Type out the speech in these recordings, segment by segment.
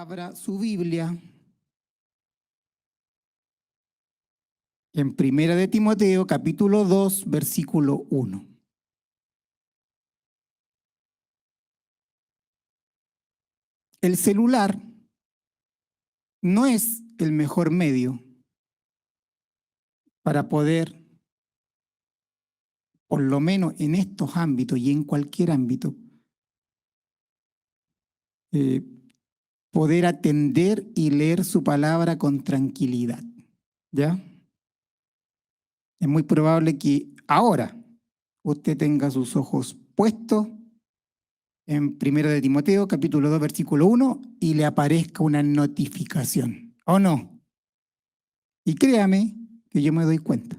abra su Biblia en Primera de Timoteo, capítulo 2, versículo 1. El celular no es el mejor medio para poder, por lo menos en estos ámbitos y en cualquier ámbito, poder atender y leer su palabra con tranquilidad. ¿Ya? Es muy probable que ahora usted tenga sus ojos puestos en 1 de Timoteo, capítulo 2, versículo 1, y le aparezca una notificación, ¿o no? Y créame que yo me doy cuenta.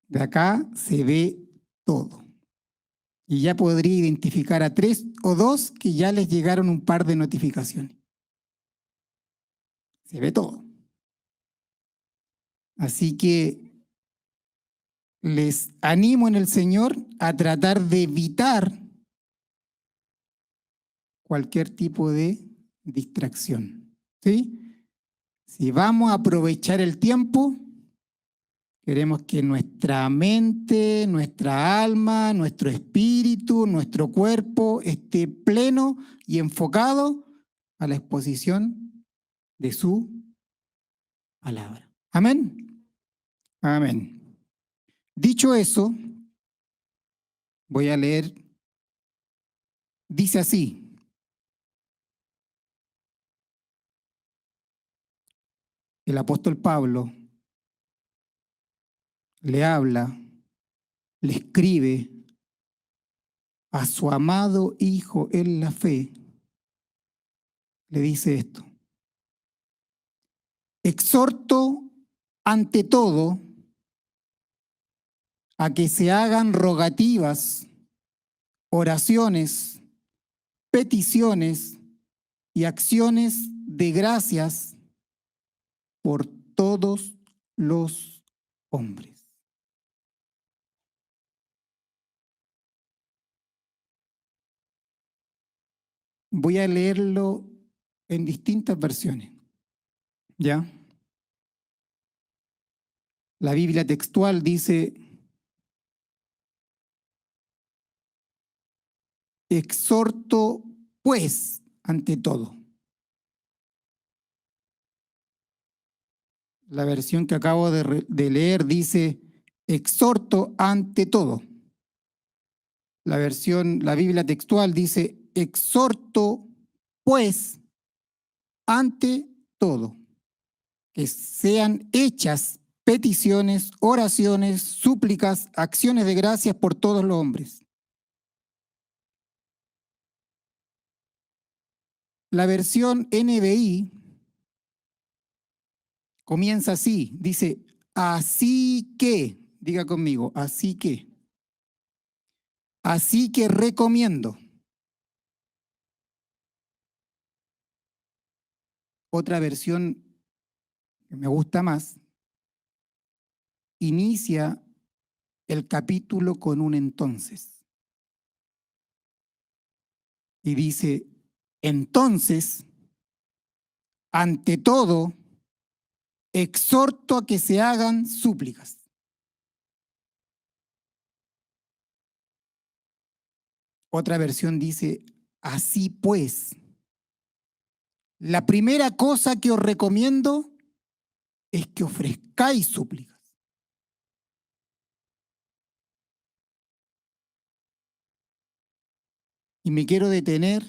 De acá se ve todo. Y ya podría identificar a 3 o 2 que ya les llegaron un par de notificaciones. Se ve todo. Así que les animo en el Señor a tratar de evitar cualquier tipo de distracción. ¿Sí? Si vamos a aprovechar el tiempo, queremos que nuestra mente, nuestra alma, nuestro espíritu, nuestro cuerpo esté pleno y enfocado a la exposición de su palabra. Amén. Amén. Dicho eso, voy a leer, dice así: el apóstol Pablo le habla, le escribe a su amado hijo en la fe, le dice esto: exhorto ante todo a que se hagan rogativas, oraciones, peticiones y acciones de gracias por todos los hombres. Voy a leerlo en distintas versiones, ¿ya? La Biblia textual dice: exhorto pues ante todo. La versión que acabo de leer dice: exhorto ante todo. La Biblia textual dice: exhorto pues ante todo, que sean hechas peticiones, oraciones, súplicas, acciones de gracias por todos los hombres. La versión NBI comienza así, dice: así que, diga conmigo, así que recomiendo. Otra versión que me gusta más inicia el capítulo con un entonces. Y dice: entonces, ante todo, exhorto a que se hagan súplicas. Otra versión dice: así pues. La primera cosa que os recomiendo es que ofrezcáis súplicas. Y me quiero detener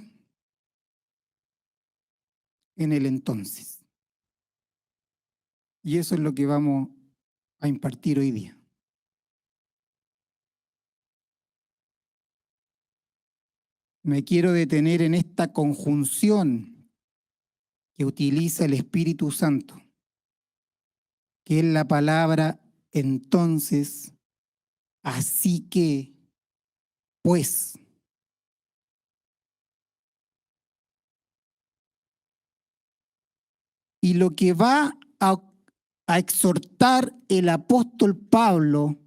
en el entonces. Y eso es lo que vamos a impartir hoy día. Me quiero detener en esta conjunción que utiliza el Espíritu Santo, que es la palabra entonces, así que, pues. Y lo que va a exhortar el apóstol Pablo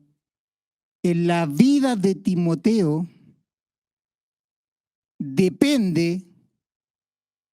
en la vida de Timoteo depende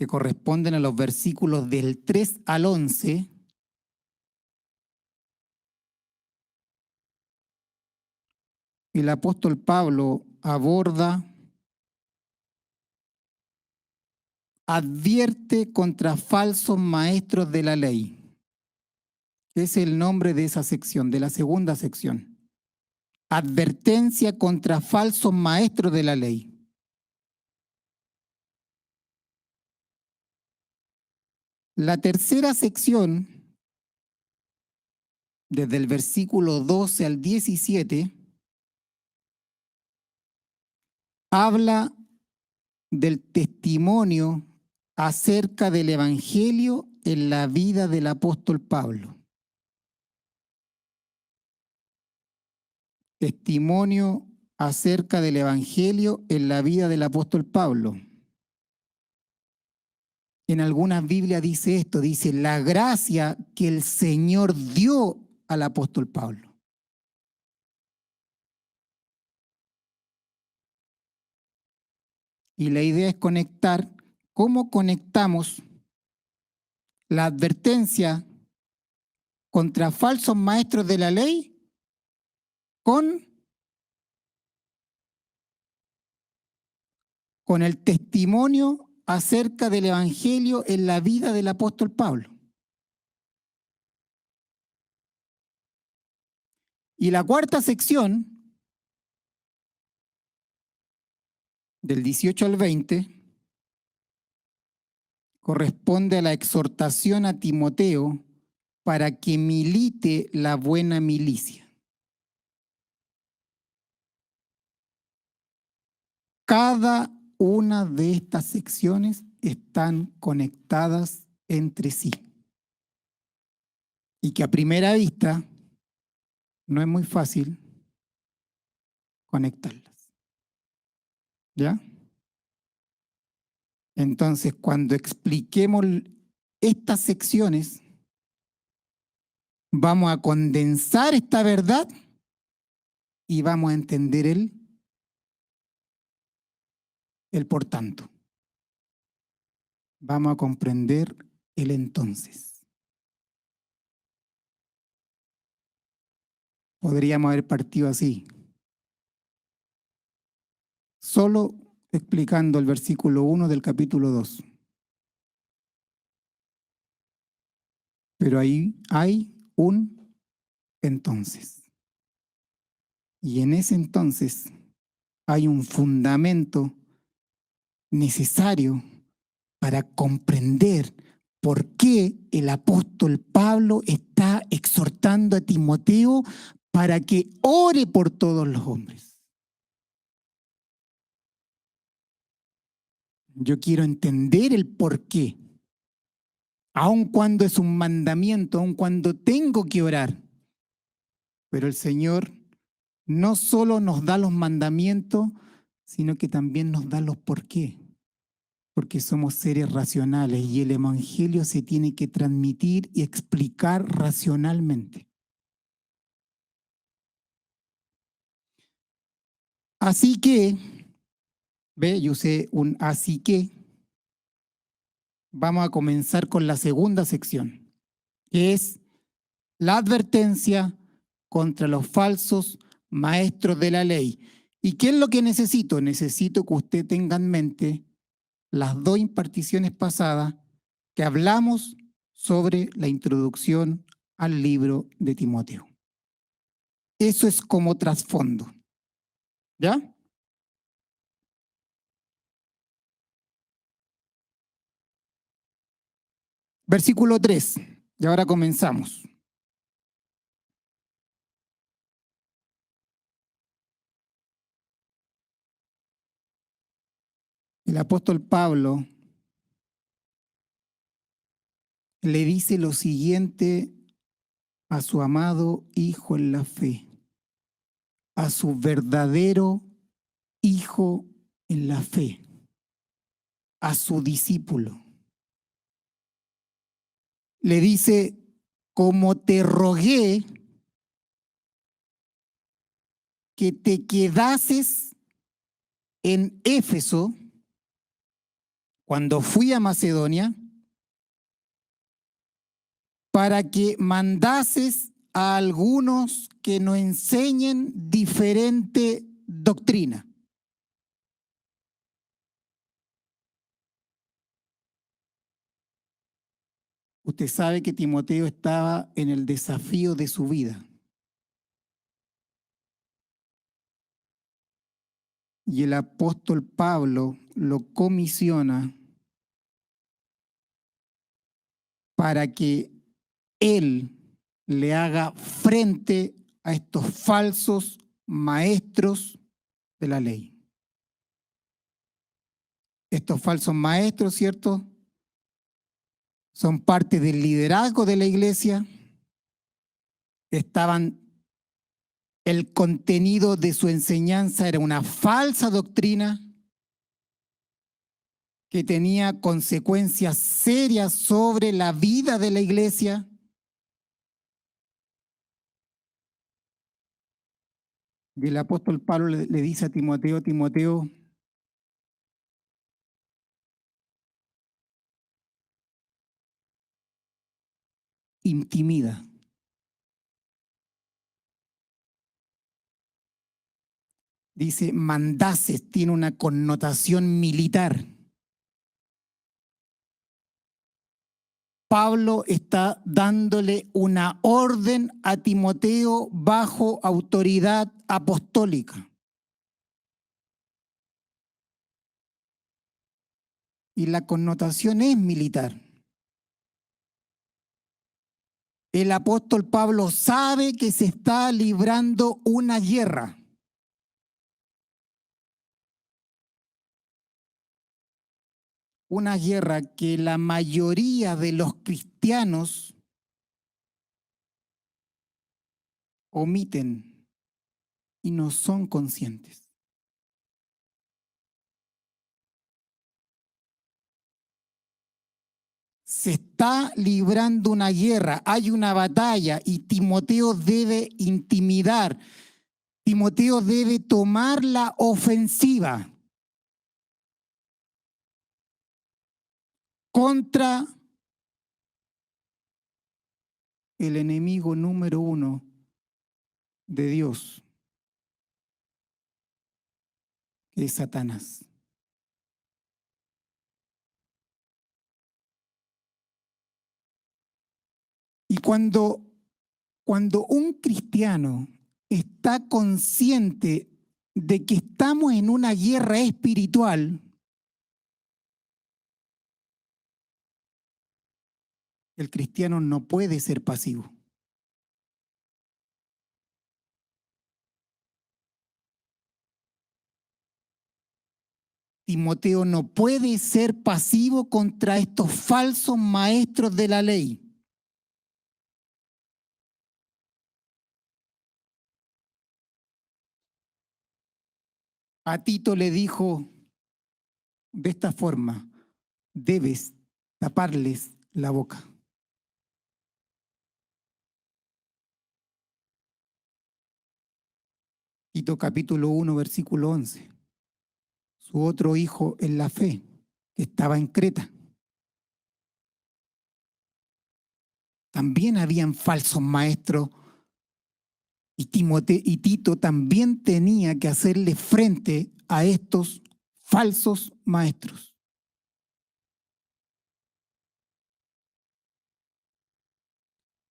que corresponden a los versículos del 3 al 11, el apóstol Pablo advierte contra falsos maestros de la ley. Es el nombre de esa sección, de la segunda sección. Advertencia contra falsos maestros de la ley. La tercera sección, desde el versículo 12 al 17, habla del testimonio acerca del Evangelio en la vida del apóstol Pablo. Testimonio acerca del Evangelio en la vida del apóstol Pablo. En algunas Biblias dice esto, dice la gracia que el Señor dio al apóstol Pablo. Y la idea es conectar, ¿cómo conectamos la advertencia contra falsos maestros de la ley con el testimonio acerca del Evangelio en la vida del apóstol Pablo? Y la cuarta sección, del 18 al 20, corresponde a la exhortación a Timoteo para que milite la buena milicia. Cada una de estas secciones están conectadas entre sí. Y que a primera vista no es muy fácil conectarlas. ¿Ya? Entonces, cuando expliquemos estas secciones, vamos a condensar esta verdad y vamos a entender el por tanto. Vamos a comprender el entonces. Podríamos haber partido así. Solo explicando el versículo 1 del capítulo 2. Pero ahí hay un entonces. Y en ese entonces hay un fundamento necesario para comprender por qué el apóstol Pablo está exhortando a Timoteo para que ore por todos los hombres. Yo quiero entender el por qué, aun cuando es un mandamiento, aun cuando tengo que orar. Pero el Señor no solo nos da los mandamientos, sino que también nos da los por qué. Porque somos seres racionales y el Evangelio se tiene que transmitir y explicar racionalmente. Así que, yo usé un así que, vamos a comenzar con la segunda sección, que es la advertencia contra los falsos maestros de la ley. ¿Y qué es lo que necesito? Necesito que usted tenga en mente las dos imparticiones pasadas que hablamos sobre la introducción al libro de Timoteo. Eso es como trasfondo. ¿Ya? Versículo 3. Y ahora comenzamos. El apóstol Pablo le dice lo siguiente a su amado hijo en la fe, a su verdadero hijo en la fe, a su discípulo. Le dice, como te rogué que te quedases en Éfeso cuando fui a Macedonia, para que mandases a algunos que nos enseñen diferente doctrina. Usted sabe que Timoteo estaba en el desafío de su vida. Y el apóstol Pablo lo comisiona para que él le haga frente a estos falsos maestros de la ley. Estos falsos maestros, ¿cierto? Son parte del liderazgo de la iglesia. El contenido de su enseñanza era una falsa doctrina que tenía consecuencias serias sobre la vida de la iglesia. Y el apóstol Pablo le dice a Timoteo, Timoteo, intimida. Dice, mandases, tiene una connotación militar. Pablo está dándole una orden a Timoteo bajo autoridad apostólica. Y la connotación es militar. El apóstol Pablo sabe que se está librando una guerra. Una guerra que la mayoría de los cristianos omiten y no son conscientes. Se está librando una guerra, hay una batalla y Timoteo debe intimidar. Timoteo debe tomar la ofensiva contra el enemigo número uno de Dios, que es Satanás. Y cuando un cristiano está consciente de que estamos en una guerra espiritual, el cristiano no puede ser pasivo. Timoteo no puede ser pasivo contra estos falsos maestros de la ley. A Tito le dijo de esta forma, debes taparles la boca. Tito capítulo 1, versículo 11. Su otro hijo en la fe, que estaba en Creta. También habían falsos maestros y Tito también tenía que hacerle frente a estos falsos maestros.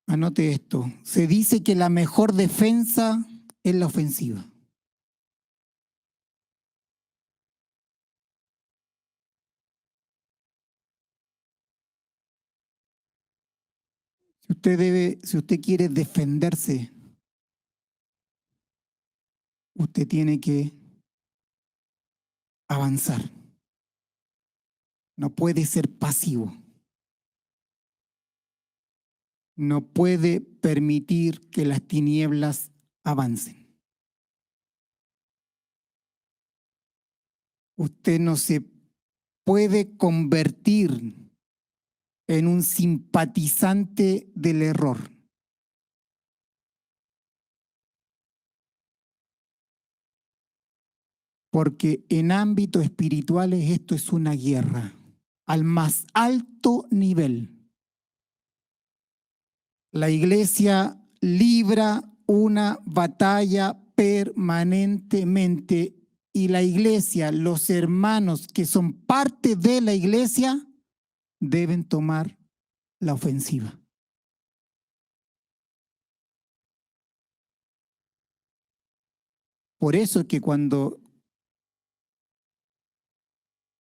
Anote esto, se dice que la mejor defensa es la ofensiva. Si usted quiere defenderse, usted tiene que avanzar. No puede ser pasivo. No puede permitir que las tinieblas avancen. Usted no se puede convertir en un simpatizante del error. Porque en ámbitos espirituales esto es una guerra. al más alto nivel. La iglesia libra una batalla permanentemente y la iglesia, los hermanos que son parte de la iglesia, deben tomar la ofensiva. Por eso es que cuando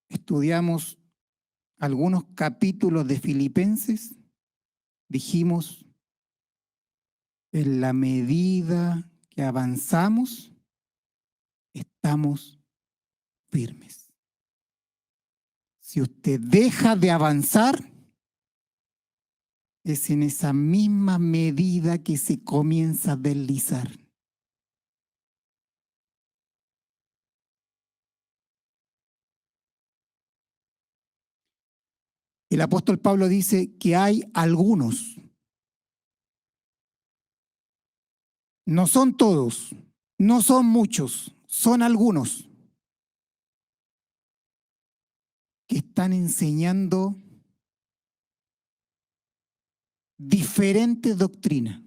estudiamos algunos capítulos de Filipenses, dijimos, en la medida que avanzamos, estamos firmes. Si usted deja de avanzar, es en esa misma medida que se comienza a deslizar. El apóstol Pablo dice que hay algunos, no son todos, no son muchos, son algunos que están enseñando diferente doctrina,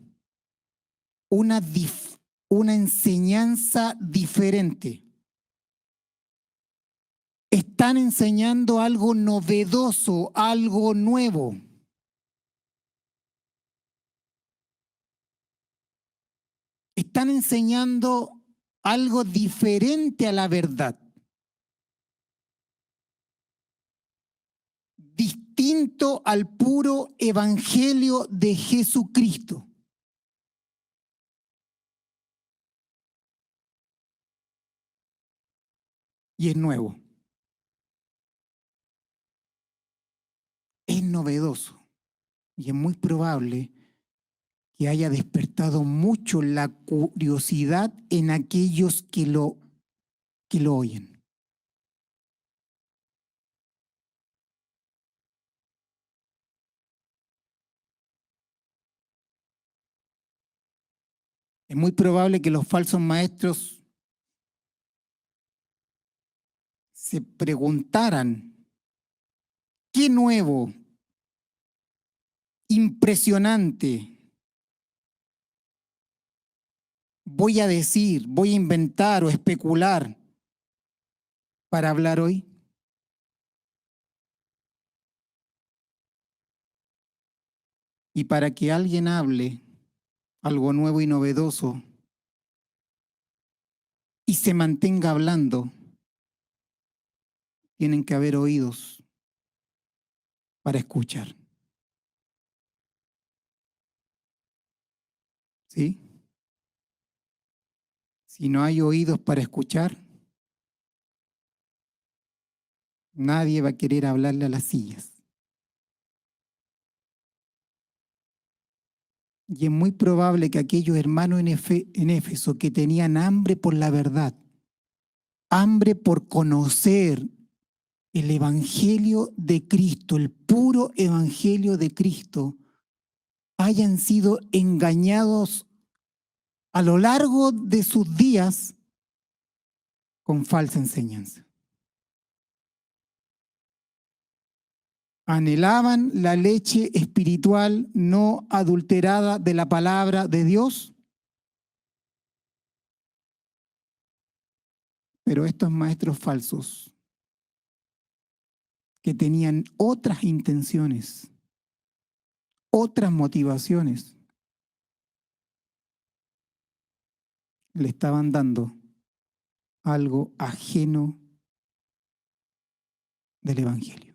una enseñanza diferente. Están enseñando algo novedoso, algo nuevo. Están enseñando algo diferente a la verdad. Distinto al puro evangelio de Jesucristo. Y es nuevo. Es novedoso. Y es muy probable que haya despertado mucho la curiosidad en aquellos que lo oyen. Es muy probable que los falsos maestros se preguntaran, ¿qué nuevo, impresionante voy a decir, voy a inventar o especular para hablar hoy? Y para que alguien hable algo nuevo y novedoso y se mantenga hablando, tienen que haber oídos para escuchar. ¿Sí? Si no hay oídos para escuchar, nadie va a querer hablarle a las sillas. Y es muy probable que aquellos hermanos en Éfeso que tenían hambre por la verdad, hambre por conocer el evangelio de Cristo, el puro evangelio de Cristo, hayan sido engañados a lo largo de sus días con falsa enseñanza. Anhelaban la leche espiritual no adulterada de la palabra de Dios, pero estos maestros falsos que tenían otras intenciones, otras motivaciones, le estaban dando algo ajeno del evangelio.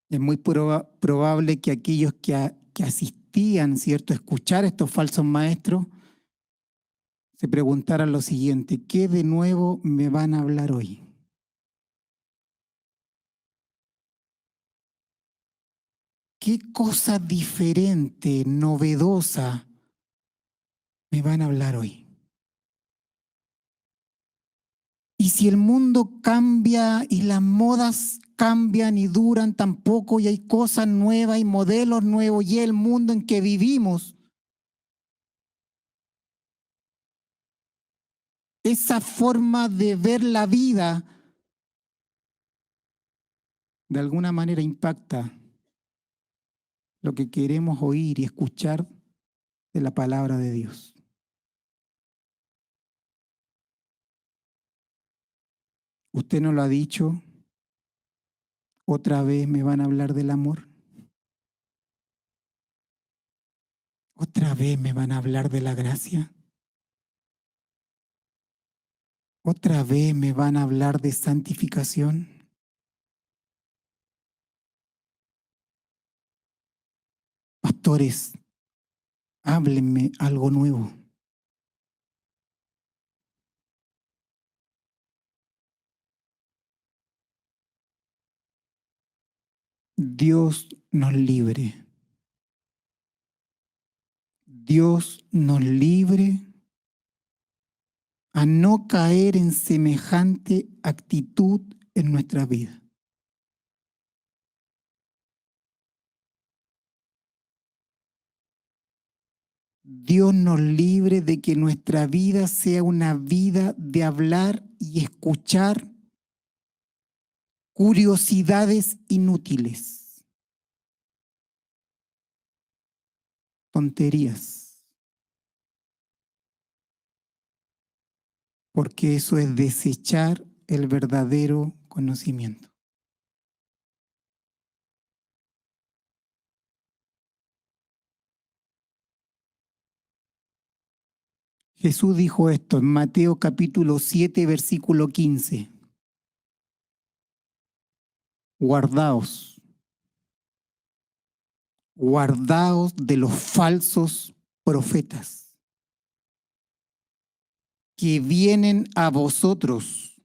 Es muy probable que aquellos que asistían, ¿cierto?, a escuchar a estos falsos maestros, se preguntaran lo siguiente: ¿qué de nuevo me van a hablar hoy? ¿Qué cosa diferente, novedosa me van a hablar hoy? Y si el mundo cambia y las modas cambian y duran tan poco y hay cosas nuevas y modelos nuevos y el mundo en que vivimos, esa forma de ver la vida de alguna manera impacta lo que queremos oír y escuchar de la palabra de Dios. Usted no lo ha dicho, otra vez me van a hablar del amor. Otra vez me van a hablar de la gracia. Otra vez me van a hablar de santificación. Pastores, háblenme algo nuevo. Dios nos libre. Dios nos libre a no caer en semejante actitud en nuestra vida. Dios nos libre de que nuestra vida sea una vida de hablar y escuchar curiosidades inútiles, tonterías, porque eso es desechar el verdadero conocimiento. Jesús dijo esto en Mateo capítulo 7, versículo 15. Guardaos, guardaos de los falsos profetas que vienen a vosotros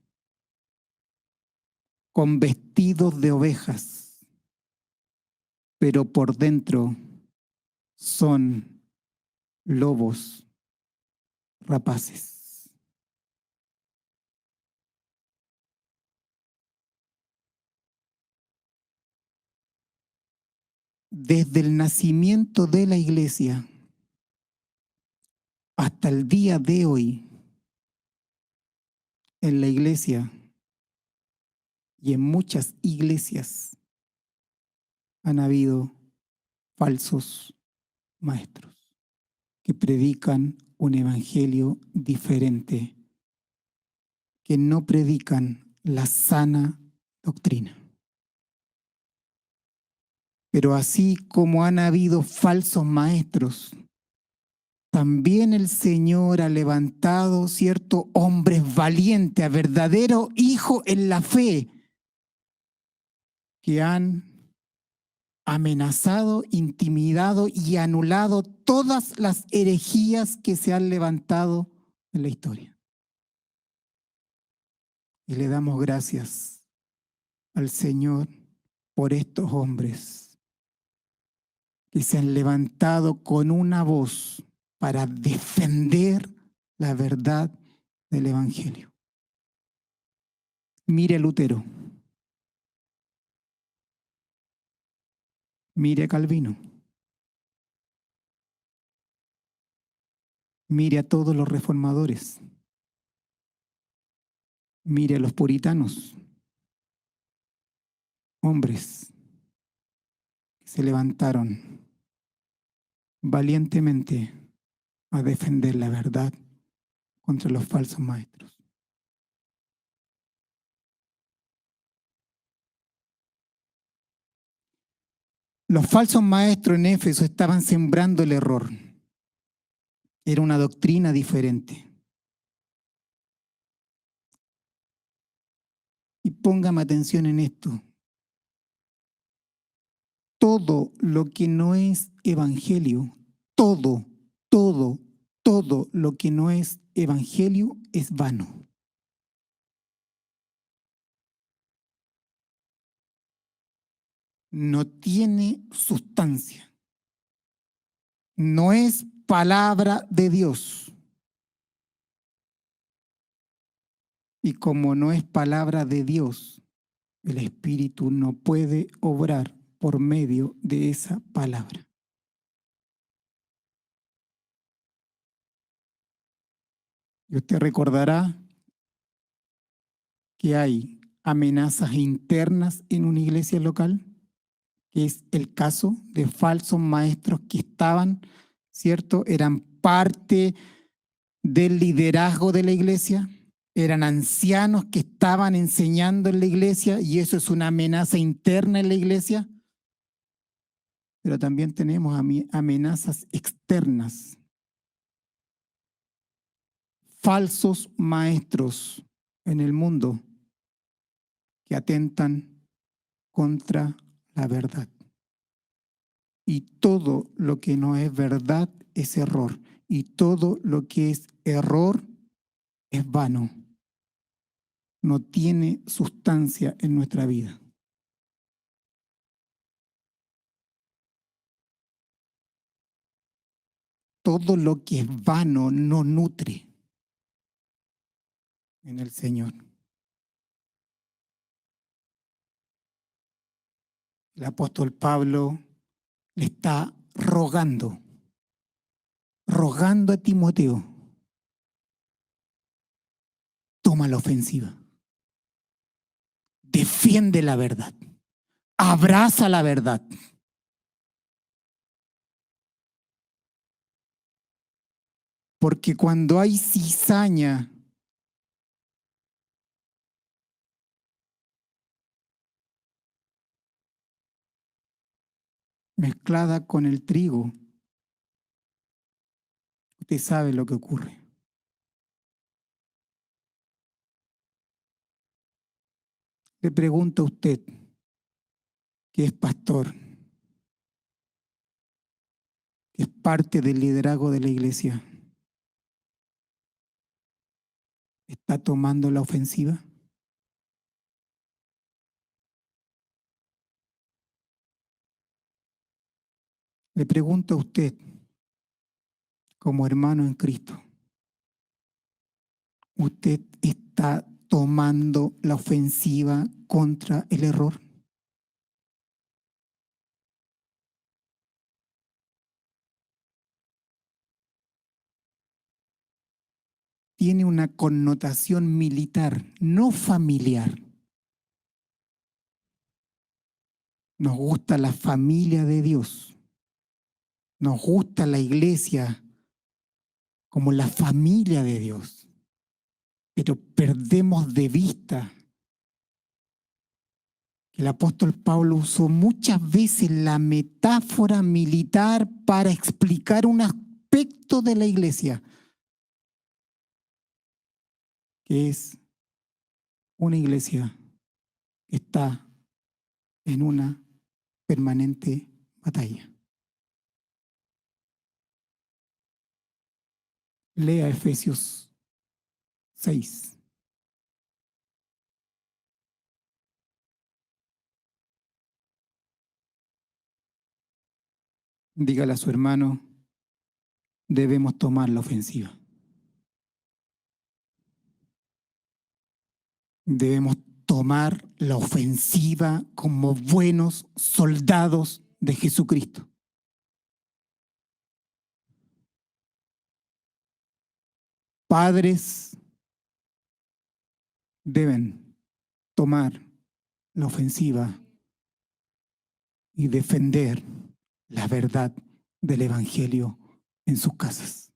con vestidos de ovejas, pero por dentro son lobos rapaces. Desde el nacimiento de la iglesia hasta el día de hoy, en la iglesia y en muchas iglesias han habido falsos maestros que predican un evangelio diferente, que no predican la sana doctrina. Pero así como han habido falsos maestros, también el Señor ha levantado ciertos hombres valientes, a verdadero hijo en la fe, que han amenazado, intimidado y anulado todas las herejías que se han levantado en la historia. Y le damos gracias al Señor por estos hombres que se han levantado con una voz para defender la verdad del Evangelio. Mire a Lutero, mire a Calvino, mire a todos los reformadores, mire a los puritanos, hombres que se levantaron valientemente a defender la verdad contra los falsos maestros. Los falsos maestros en Éfeso estaban sembrando el error. Era una doctrina diferente. Y póngame atención en esto. Todo lo que no es evangelio, todo lo que no es evangelio es vano. No tiene sustancia. No es palabra de Dios. Y como no es palabra de Dios, el Espíritu no puede obrar por medio de esa palabra. Y usted recordará que hay amenazas internas en una iglesia local, que es el caso de falsos maestros que estaban, ¿cierto? Eran parte del liderazgo de la iglesia, eran ancianos que estaban enseñando en la iglesia y eso es una amenaza interna en la iglesia. Pero también tenemos amenazas externas. Falsos maestros en el mundo que atentan contra la verdad. Y todo lo que no es verdad es error. Y todo lo que es error es vano. No tiene sustancia en nuestra vida. Todo lo que es vano no nutre en el Señor. El apóstol Pablo le está rogando a Timoteo, toma la ofensiva, defiende la verdad, abraza la verdad. Porque cuando hay cizaña, mezclada con el trigo, usted sabe lo que ocurre. Le pregunto a usted, que es pastor, que es parte del liderazgo de la iglesia, ¿está tomando la ofensiva? Le pregunto a usted, como hermano en Cristo, ¿usted está tomando la ofensiva contra el error? Tiene una connotación militar, no familiar. Nos gusta la familia de Dios. Nos gusta la iglesia como la familia de Dios. Pero perdemos de vista que el apóstol Pablo usó muchas veces la metáfora militar para explicar un aspecto de la iglesia, que es una iglesia que está en una permanente batalla. Lea Efesios 6. Dígale a su hermano, debemos tomar la ofensiva. Debemos tomar la ofensiva como buenos soldados de Jesucristo. Padres deben tomar la ofensiva y defender la verdad del Evangelio en sus casas.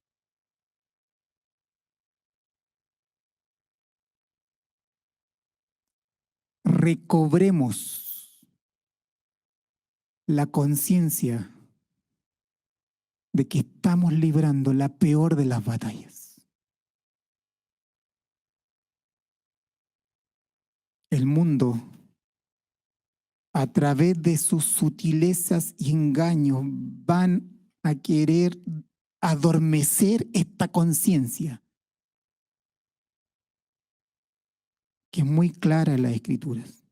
Recobremos la conciencia de que estamos librando la peor de las batallas. El mundo, a través de sus sutilezas y engaños, van a querer adormecer esta conciencia, que es muy clara en las Escrituras.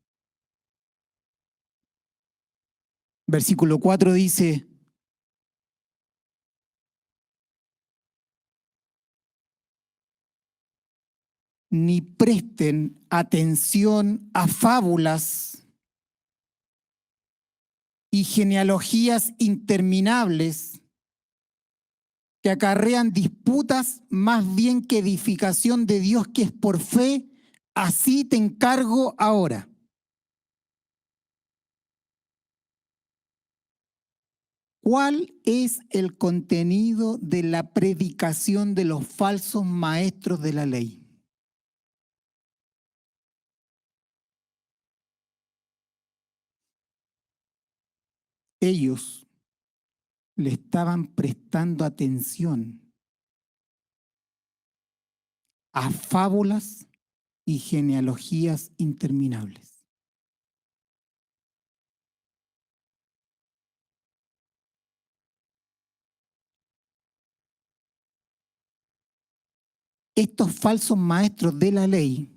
Versículo 4 dice: ni presten atención a fábulas y genealogías interminables que acarrean disputas más bien que edificación de Dios que es por fe, así te encargo ahora. ¿Cuál es el contenido de la predicación de los falsos maestros de la ley? Ellos le estaban prestando atención a fábulas y genealogías interminables. Estos falsos maestros de la ley,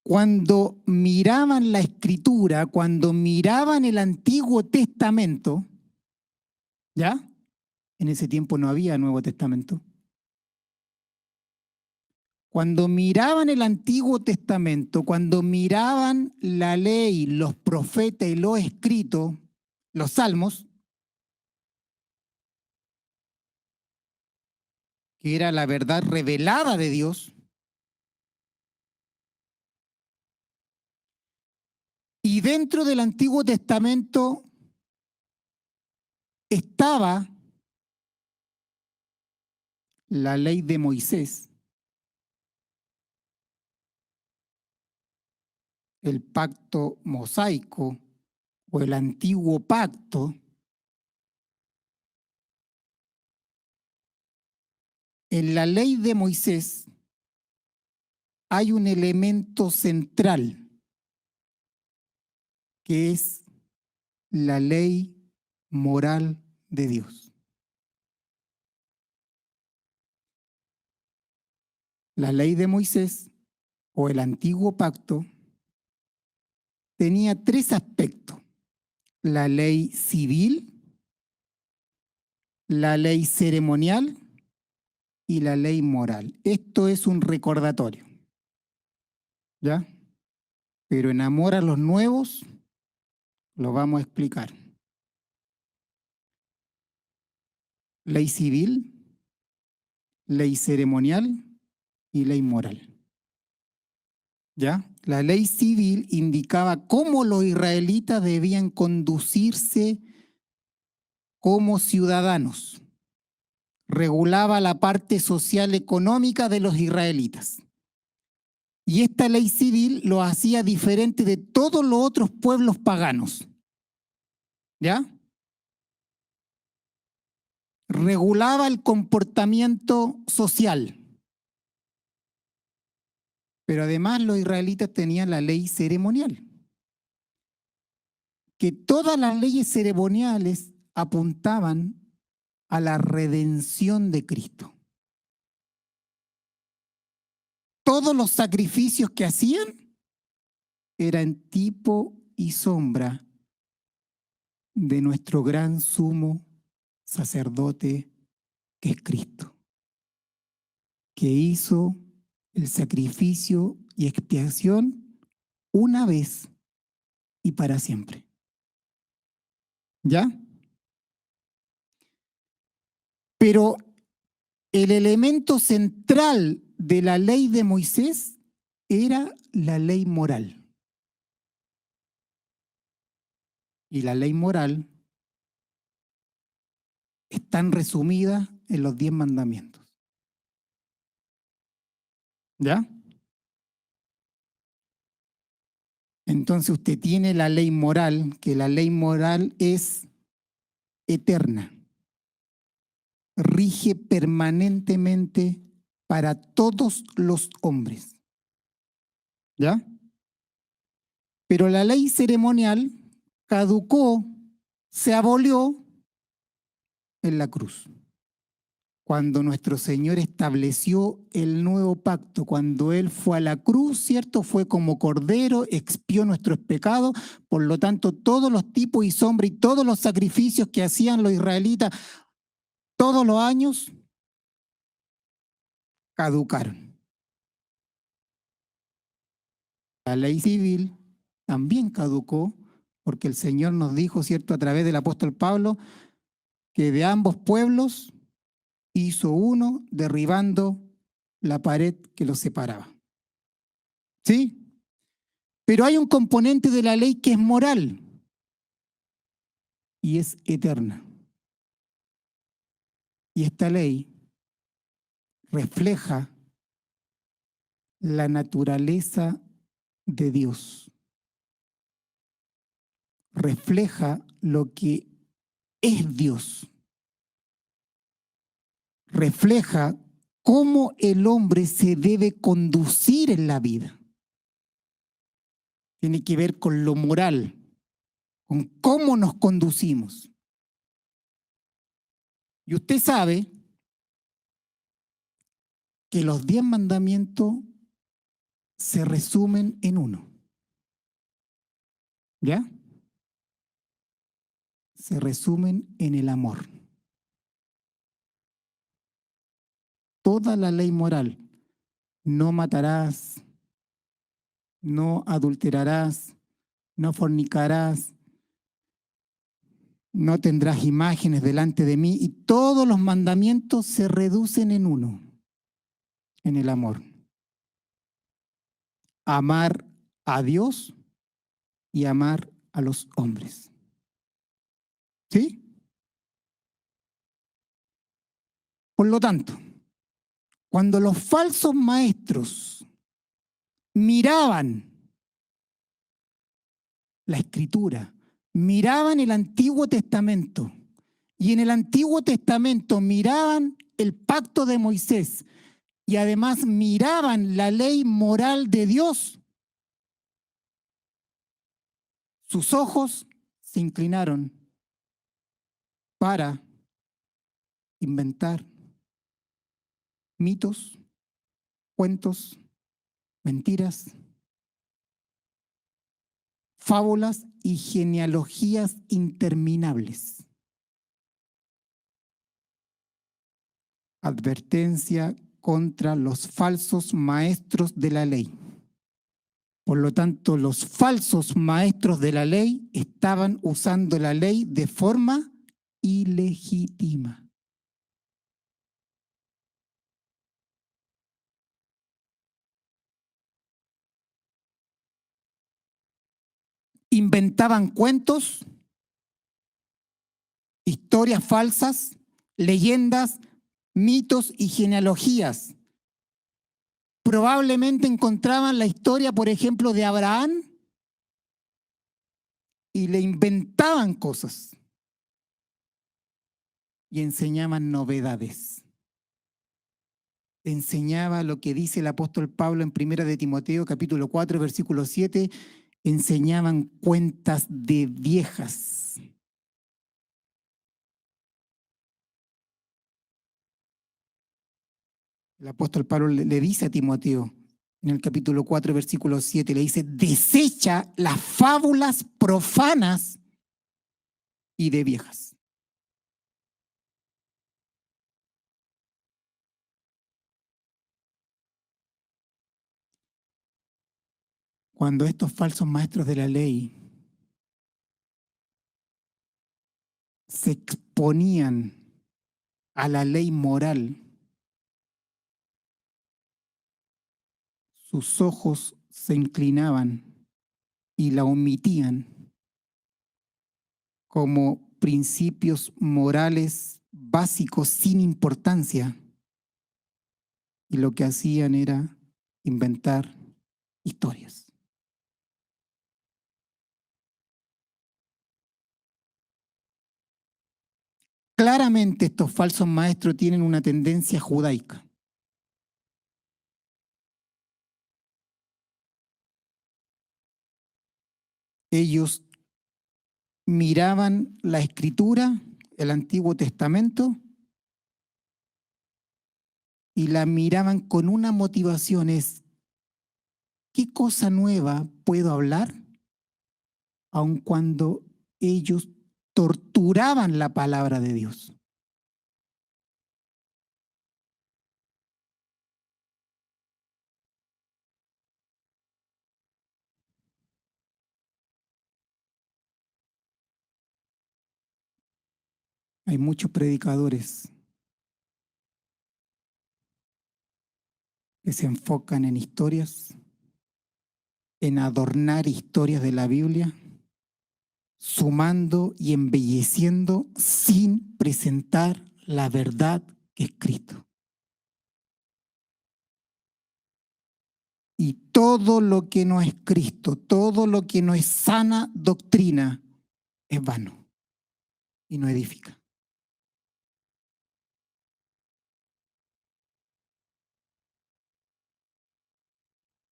cuando miraban la Escritura, cuando miraban el Antiguo Testamento, ¿ya? En ese tiempo no había Nuevo Testamento. Cuando miraban el Antiguo Testamento, cuando miraban la ley, los profetas y los escritos, los salmos, que era la verdad revelada de Dios, y dentro del Antiguo Testamento estaba la ley de Moisés, el pacto mosaico o el antiguo pacto. En la ley de Moisés hay un elemento central que es la ley moral de Dios. La ley de Moisés o el antiguo pacto tenía tres aspectos: la ley civil, la ley ceremonial y la ley moral. Esto es un recordatorio, ¿ya? Pero en amor a los nuevos lo vamos a explicar. Ley civil, ley ceremonial y ley moral. ¿Ya? La ley civil indicaba cómo los israelitas debían conducirse como ciudadanos. Regulaba la parte social económica de los israelitas. Y esta ley civil lo hacía diferente de todos los otros pueblos paganos. ¿Ya? Regulaba el comportamiento social. Pero además los israelitas tenían la ley ceremonial, que todas las leyes ceremoniales apuntaban a la redención de Cristo. Todos los sacrificios que hacían eran tipo y sombra de nuestro gran sumo sacerdote, que es Cristo, que hizo el sacrificio y expiación una vez y para siempre. ¿Ya? Pero el elemento central de la ley de Moisés era la ley moral. Y la ley moral están resumidas en los 10 mandamientos. ¿Ya? Entonces usted tiene la ley moral, que la ley moral es eterna, rige permanentemente para todos los hombres. ¿Ya? Pero la ley ceremonial caducó, se abolió en la cruz. Cuando nuestro Señor estableció el nuevo pacto, cuando Él fue a la cruz, ¿cierto? Fue como cordero, expió nuestros pecados, por lo tanto todos los tipos y sombras y todos los sacrificios que hacían los israelitas todos los años caducaron. La ley civil también caducó, porque el Señor nos dijo, ¿cierto? A través del apóstol Pablo, que de ambos pueblos hizo uno, derribando la pared que los separaba. ¿Sí? Pero hay un componente de la ley que es moral y es eterna. Y esta ley refleja la naturaleza de Dios. Refleja lo que es Dios. Refleja cómo el hombre se debe conducir en la vida. Tiene que ver con lo moral, con cómo nos conducimos. Y usted sabe que los 10 mandamientos se resumen en uno. ¿Ya? Se resumen en el amor. Toda la ley moral, no matarás, no adulterarás, no fornicarás, no tendrás imágenes delante de mí, y todos los mandamientos se reducen en uno, en el amor. Amar a Dios y amar a los hombres. ¿Sí? Por lo tanto, cuando los falsos maestros miraban la Escritura, miraban el Antiguo Testamento, y en el Antiguo Testamento miraban el pacto de Moisés y además miraban la ley moral de Dios, sus ojos se inclinaron para inventar mitos, cuentos, mentiras, fábulas y genealogías interminables. Advertencia contra los falsos maestros de la ley. Por lo tanto, los falsos maestros de la ley estaban usando la ley de forma ilegítima. Inventaban cuentos, historias falsas, leyendas, mitos y genealogías. Probablemente encontraban la historia, por ejemplo, de Abraham y le inventaban cosas y enseñaban novedades. Enseñaba lo que dice el apóstol Pablo en 1 de Timoteo, capítulo 4, versículo 7, enseñaban cuentas de viejas. El apóstol Pablo le dice a Timoteo, en el capítulo 4, versículo 7, le dice, desecha las fábulas profanas y de viejas. Cuando estos falsos maestros de la ley se exponían a la ley moral, sus ojos se inclinaban y la omitían como principios morales básicos sin importancia, y lo que hacían era inventar historias. Claramente estos falsos maestros tienen una tendencia judaica. Ellos miraban la Escritura, el Antiguo Testamento, y la miraban con una motivación, es, ¿qué cosa nueva puedo hablar? Aun cuando ellos torturaban la palabra de Dios. Hay muchos predicadores que se enfocan en historias, en adornar historias de la Biblia, sumando y embelleciendo sin presentar la verdad que es Cristo. Y todo lo que no es Cristo, todo lo que no es sana doctrina, es vano y no edifica.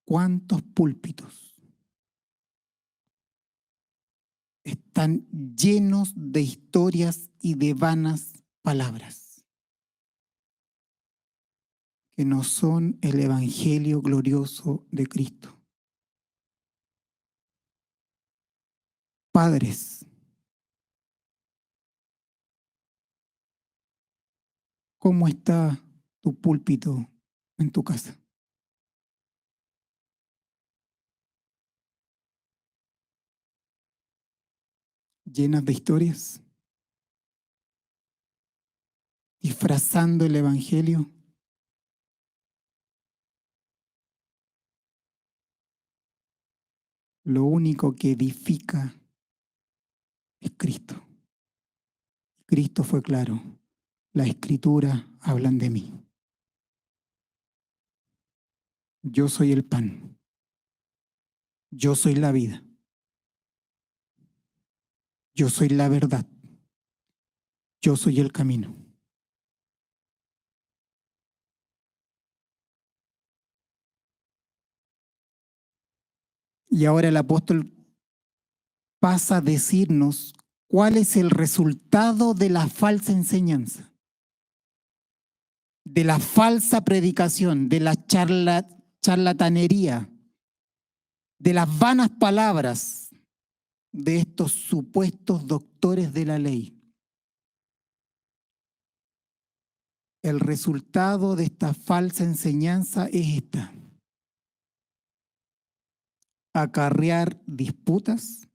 ¿Cuántos púlpitos están llenos de historias y de vanas palabras que no son el evangelio glorioso de Cristo? Padres, ¿cómo está tu púlpito en tu casa? ¿Llenas de historias? ¿Disfrazando el evangelio? Lo único que edifica es Cristo. Cristo fue claro. Las escrituras hablan de mí. Yo soy el pan. Yo soy la vida. Yo soy la verdad. Yo soy el camino. Y ahora el apóstol pasa a decirnos cuál es el resultado de la falsa enseñanza, de la falsa predicación, de la charlatanería, de las vanas palabras de estos supuestos doctores de la ley. El resultado de esta falsa enseñanza es esta: acarrear disputas,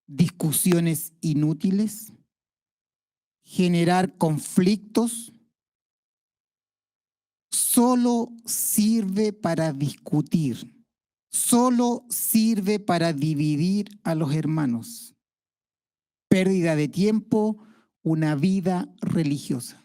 discusiones inútiles, generar conflictos. Solo sirve para discutir, solo sirve para dividir a los hermanos. Pérdida de tiempo, una vida religiosa.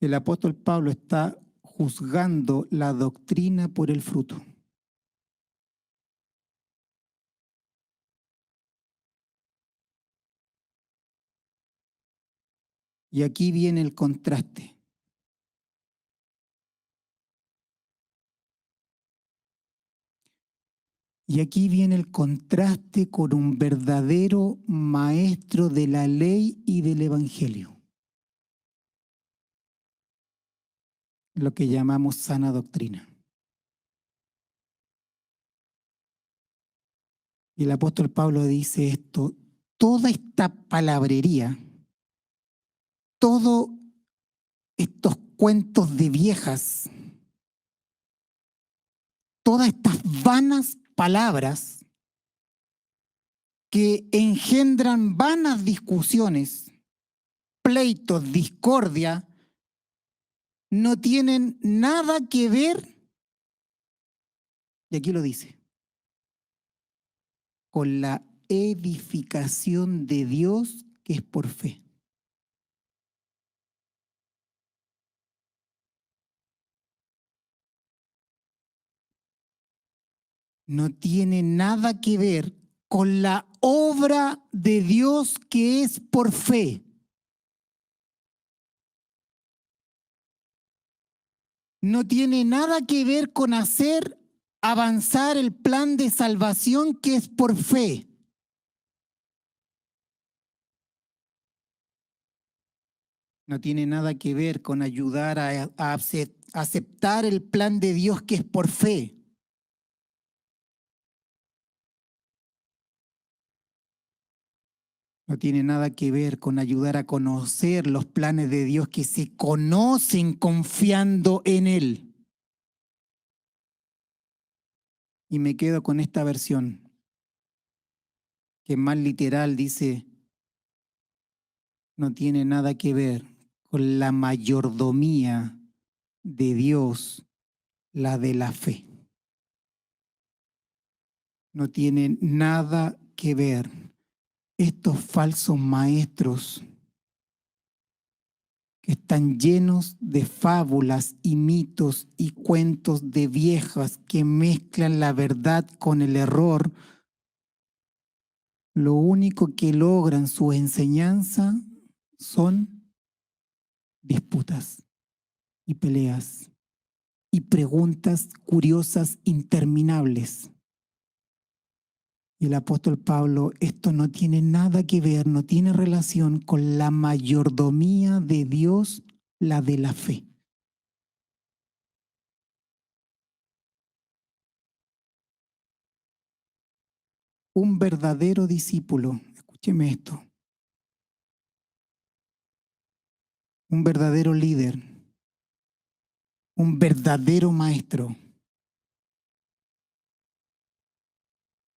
El apóstol Pablo está juzgando la doctrina por el fruto. Y aquí viene el contraste. Y aquí viene el contraste con un verdadero maestro de la ley y del evangelio, lo que llamamos sana doctrina. Y el apóstol Pablo dice esto: toda esta palabrería, todos estos cuentos de viejas, todas estas vanas palabras que engendran vanas discusiones, pleitos, discordia, no tienen nada que ver, y aquí lo dice, con la edificación de Dios que es por fe. No tiene nada que ver con la obra de Dios que es por fe. No tiene nada que ver con hacer avanzar el plan de salvación que es por fe. No tiene nada que ver con ayudar a aceptar el plan de Dios que es por fe. No tiene nada que ver con ayudar a conocer los planes de Dios que se conocen confiando en Él. Y me quedo con esta versión, que más literal dice, no tiene nada que ver con la mayordomía de Dios, la de la fe. No tiene nada que ver. Estos falsos maestros que están llenos de fábulas y mitos y cuentos de viejas que mezclan la verdad con el error, lo único que logran su enseñanza son disputas y peleas y preguntas curiosas interminables. Y el apóstol Pablo, esto no tiene nada que ver, no tiene relación con la mayordomía de Dios, la de la fe. Un verdadero discípulo, escúcheme esto, un verdadero líder, un verdadero maestro,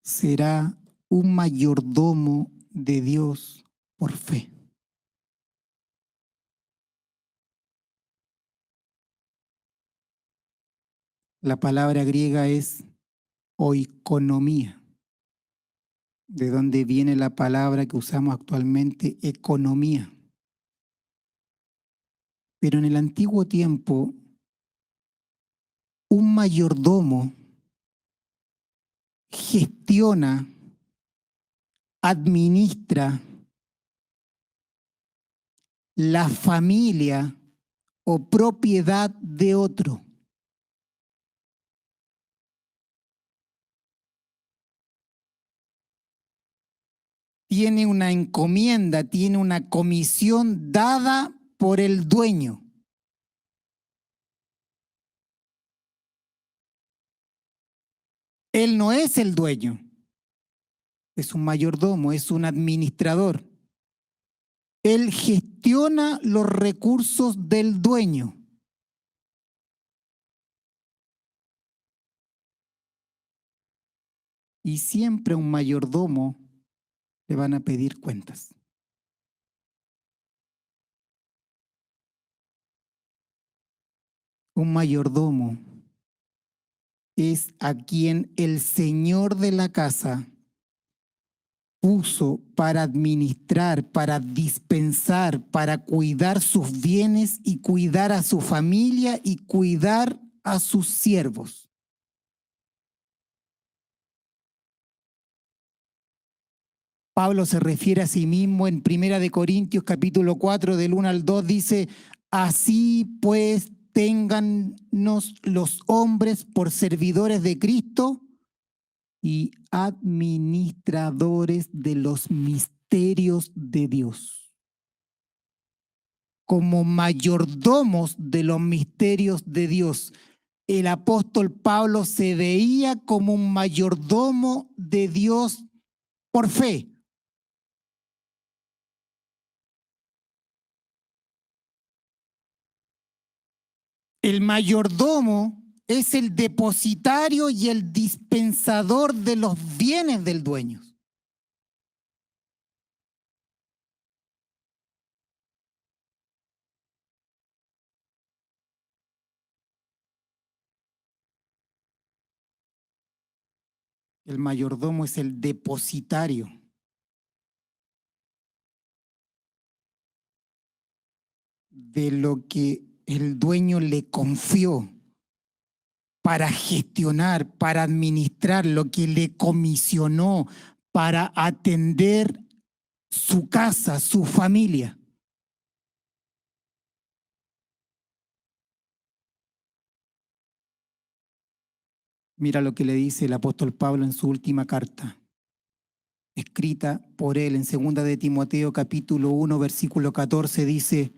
será un mayordomo de Dios por fe. La palabra griega es oikonomía, de donde viene la palabra que usamos actualmente, economía. Pero en el antiguo tiempo, un mayordomo gestiona, administra la familia o propiedad de otro. Tiene una encomienda, tiene una comisión dada por el dueño. Él no es el dueño, es un mayordomo, es un administrador. Él gestiona los recursos del dueño. Y siempre a un mayordomo le van a pedir cuentas. Un mayordomo es a quien el señor de la casa puso para administrar, para dispensar, para cuidar sus bienes y cuidar a su familia y cuidar a sus siervos. Pablo se refiere a sí mismo en 1 Corintios capítulo 4 del 1 al 2, dice, así pues téngannos los hombres por servidores de Cristo y administradores de los misterios de Dios, como mayordomos de los misterios de Dios. El apóstol Pablo se veía como un mayordomo de Dios por fe. El mayordomo es el depositario y el dispensador de los bienes del dueño. El mayordomo es el depositario de lo que el dueño le confió para gestionar, para administrar, lo que le comisionó, para atender su casa, su familia. Mira lo que le dice el apóstol Pablo en su última carta, escrita por él en 2 de Timoteo capítulo 1, versículo 14, dice,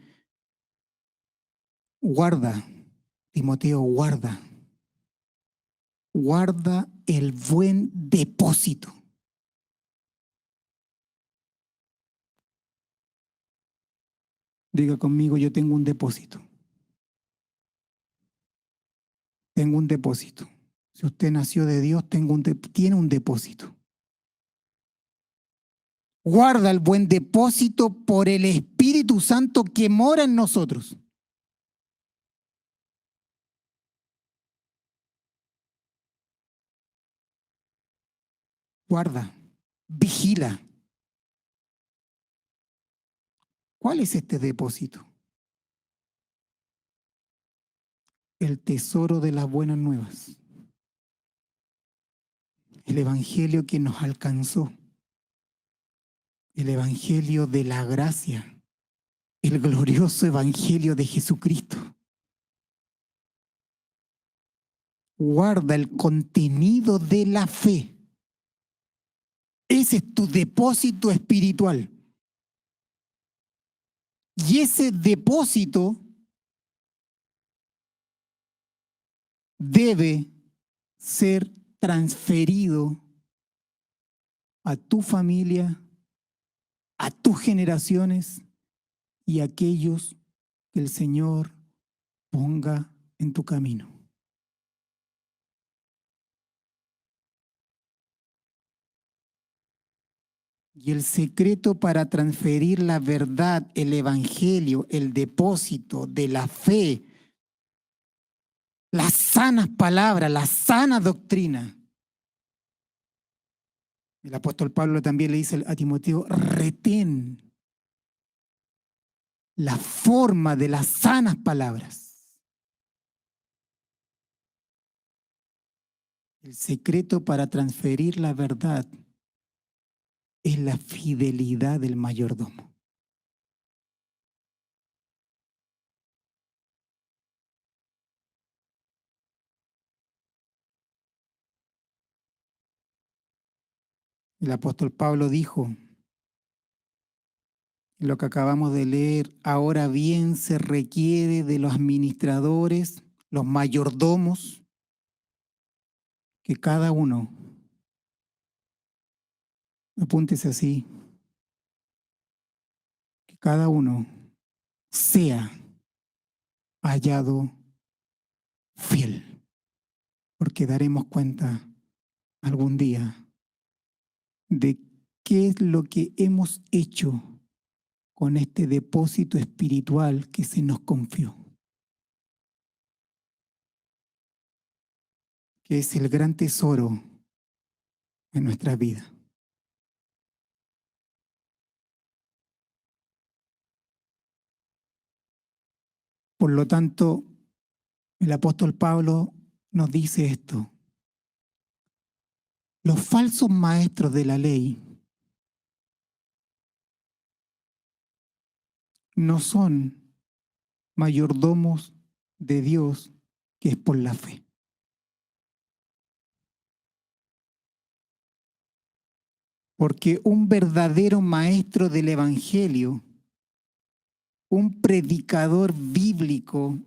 guarda, Timoteo, guarda el buen depósito. Diga conmigo, yo tengo un depósito. Tengo un depósito. Si usted nació de Dios, tiene un depósito. Guarda el buen depósito por el Espíritu Santo que mora en nosotros. Guarda, vigila. ¿Cuál es este depósito? El tesoro de las buenas nuevas. El evangelio que nos alcanzó. El evangelio de la gracia. El glorioso evangelio de Jesucristo. Guarda el contenido de la fe. Ese es tu depósito espiritual. Y ese depósito debe ser transferido a tu familia, a tus generaciones y a aquellos que el Señor ponga en tu camino. Y el secreto para transferir la verdad, el evangelio, el depósito de la fe, las sanas palabras, la sana doctrina. El apóstol Pablo también le dice a Timoteo, retén la forma de las sanas palabras. El secreto para transferir la verdad es la fidelidad del mayordomo. El apóstol Pablo dijo, en lo que acabamos de leer, ahora bien se requiere de los administradores, los mayordomos, que cada uno, apúntese así, que cada uno sea hallado fiel, porque daremos cuenta algún día de qué es lo que hemos hecho con este depósito espiritual que se nos confió, que es el gran tesoro en nuestra vida. Por lo tanto, el apóstol Pablo nos dice esto. Los falsos maestros de la ley no son mayordomos de Dios, que es por la fe. Porque un verdadero maestro del Evangelio, un predicador bíblico,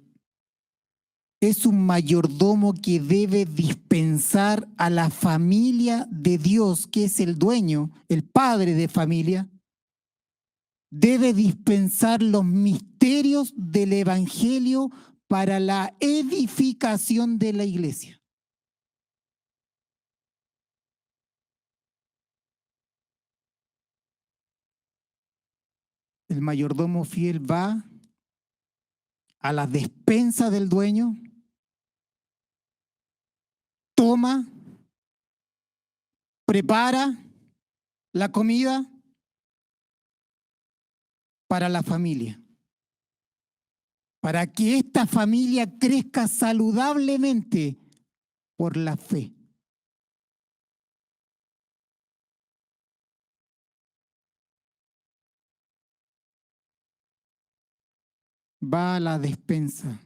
es un mayordomo que debe dispensar a la familia de Dios, que es el dueño, el padre de familia, debe dispensar los misterios del Evangelio para la edificación de la iglesia. El mayordomo fiel va a la despensa del dueño, toma, prepara la comida para la familia, para que esta familia crezca saludablemente por la fe. Va a la despensa,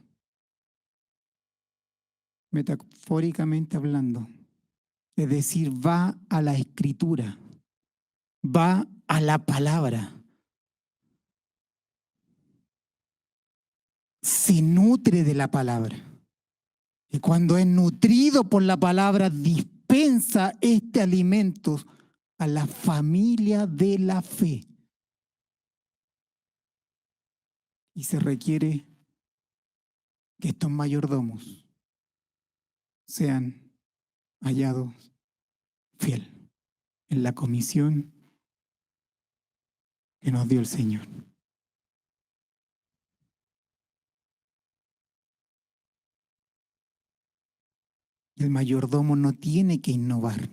metafóricamente hablando, es decir, va a la escritura, va a la palabra, se nutre de la palabra. Y cuando es nutrido por la palabra, dispensa este alimento a la familia de la fe. Y se requiere que estos mayordomos sean hallados fiel en la comisión que nos dio el Señor. El mayordomo no tiene que innovar.